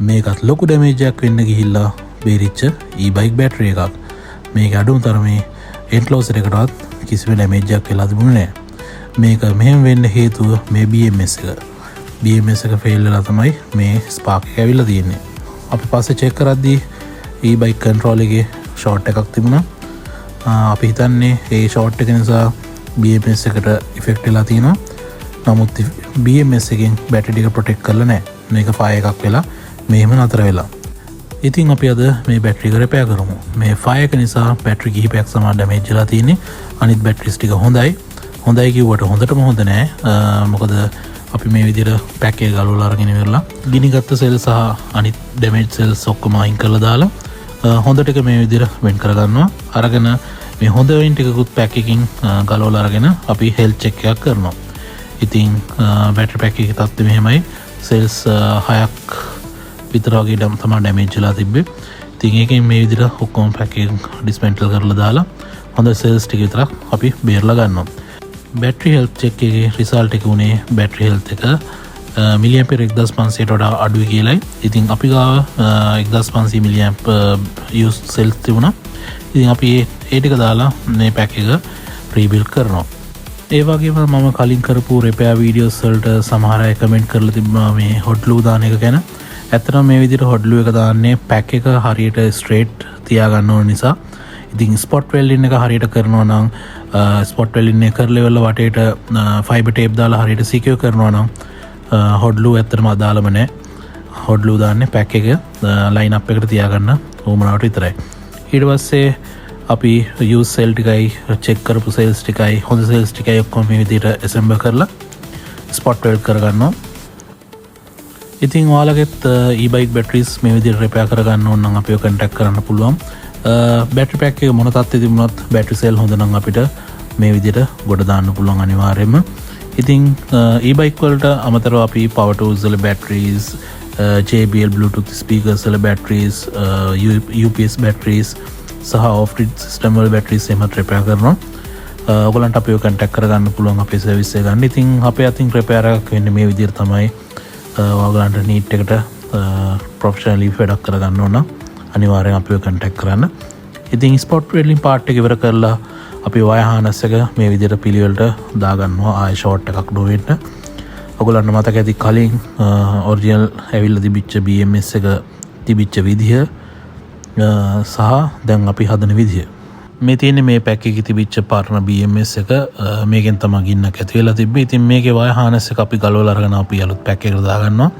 මේකත් ලොකු ඩැමේජ් එකක් වෙන්න ගිහිල්ලා බේරිච්ච e-bike බැටරි එකක්. මේක අඩුම තරමේ එන්ක්ලෝසර් එකටවත් කිසිම ඩැමේජ් එකක් වෙලා තිබුණේ නැහැ. මේක මෙහෙම වෙන්න හේතුව මේ BMS එක. BMS එක ෆේල් වෙලා තමයි මේ ස්පාර්ක් එක ඇවිල්ලා තියෙන්නේ. අපි පස්සේ චෙක් කරද්දී e-bike control එකේ ෂෝට් එකක් තිබුණා. අපි හිතන්නේ ඒ ෂෝට් එක නිසා BMS එකට ඉෆෙක්ට් වෙලා තියෙනවා. නමුත් BMS එකෙන් බැටරි එක ප්‍රොටෙක්ට් කරලා නැහැ. මේක ෆයර් එකක් වෙලා මෙහෙම නතර වෙලා. ඉතින් අපි අද මේ බැටරි එක රිපෙයාර් කරමු. මේ ෆයර් එක නිසා බැටරි කිහිපයක් සමහර ඩැමේජ් වෙලා තියෙන්නේ. අනිත් බැටරිස් ටික හොඳයි. හොඳයි කිව්වට හොඳටම හොඳ නෑ. මොකද අපි මේ විදිහට පැක් එක ගලවලා අරගෙන ඉවරලා ගිනිගත්ත සෙල් සහ අනිත් ඩැමේජ් සෙල්ස් ඔක්කොම අයින් කරලා දාලා හොඳට එක මේ විදිහට වෙන් කරගන්නවා. අරගෙන මේ හොඳ වෙන් ටිකකුත් පැක් එකකින් ගලවලා අරගෙන අපි හෙල්ත් චෙක් එකක් කරනවා. ඉතින් බැටරි පැක් එකේ තත්ත්වය මෙහෙමයි. සෙල්ස් 6ක් විතර වගේ තමයි ඩැමේජ් වෙලා තිබ්බේ. ඉතින් ඒකෙන් මේ විදිහට ඔක්කොම පැක් එක ඩිස්මැන්ටල් කරලා දාලා හොඳ සෙල්ස් ටික විතරක් අපි බේරලා ගන්නවා. බැටරි හෙල්ත් චෙක් එකේ රිසල්ට් එක උනේ බැටරි හෙල්ත් එක මිලිඇම්පියර් 1500ට වඩා අඩුයි කියලායි. ඉතින් අපි ගාව 1500 මිලිඇම්ප් යූස් සෙල්ස් තිබුණා. ඉතින් අපි ඒ ටික දාලා මේ පැක් එක රීබිල්ඩ් කරනවා. ඒ වගේම මම කලින් කරපු රිපෙයාර් වීඩියෝස් වලට සමහර අය කමෙන්ට් කරලා තිබුණා මේ හොට් ලූ දාන එක ගැන. ඇත්තටම මේ විදිහට හොට් ලූ එක දාන්නේ පැක් එක හරියට ස්ට්‍රේට් තියාගන්න ඕන නිසා. ඉතින් ස්පොට් වෙල්ඩින් එක හරියට කරනවා නම් ස්පොට් වෙල්ඩින් එක කරලා ඉවරලා වටේට ෆයිබර් ටේප් දාලා හරියට සිකියර් කරනවා නම් හොට් ලූ ඇත්තටම අදාළම නැහැ. හොට් ලූ දාන්නේ පැක් එක ලයින් අප් එකට තියාගන්න උවමනාවට විතරයි. ඊට පස්සේ අපි යූස් සෙල් ටිකයි චෙක් කරපු සෙල්ස් ටිකයි හොඳ සෙල්ස් ටිකයි ඔක්කොම මේ විදිහට ඇසෙම්බල් කරලා ස්පොට් වෙල්ඩ් කරගන්නවා. ඉතින් ඔයාලගෙත් e-bike batteries මේ විදිහට රිපෙයාර් කරගන්න ඕන නම් අපිව contact කරන්න පුළුවන්. බැටරි පැක් එක මොන තත්ත්වෙ තිබුණත් බැටරි සෙල් හොඳ නම් අපිට මේ විදිහට ගොඩ දාන්න පුළුවන් අනිවාර්යයෙන්ම. ඉතින් e-bike වලට අමතරව අපි power tools වල batteries, JBL Bluetooth speakers වල batteries, UPS batteries සහ off grid system වල batteries එහෙමත් රිපෙයාර් කරනවා. ඔයගලන්ට අපිව contact කරගන්න පුළුවන් අපේ සර්විස් එක ගන්න. ඉතින් අපේ අතින් රිපෙයාර් එකක් වෙන්නේ මේ විදිහට තමයි. ඔයගලන්ට නීට් එකට ප්‍රොෆෙෂනලි වැඩක් කරගන්න ඕන අනිවාර්යෙන් අපිව contact කරන්න. ඉතින් ස්පොට් වෙල්ඩින් පාර්ට් එක ඉවර කරලා අපි වයර් හානස් එක මේ විදිහට පිළිවෙලට දාගන්නවා. ආයෙ ෂෝට් එකක් නොවෙන්න. ඔයගලන්ට මතක ඇති කලින් ඔරිජිනල් ඇවිල්ලා තිබිච්ච BMS එක තිබිච්ච විදිහ සහ දැන් අපි හදන විදිහ. මේ තියෙන්නේ මේ පැක් එකේ තිබිච්ච පරණ BMS එක. මේකෙන් තමයි ගින්නක් ඇති වෙලා තිබ්බේ. ඉතින් මේකේ වයර් හානස් එක අපි ගලවලා අරගෙන අපි අලුත් පැක් එකකට දාගන්නවා.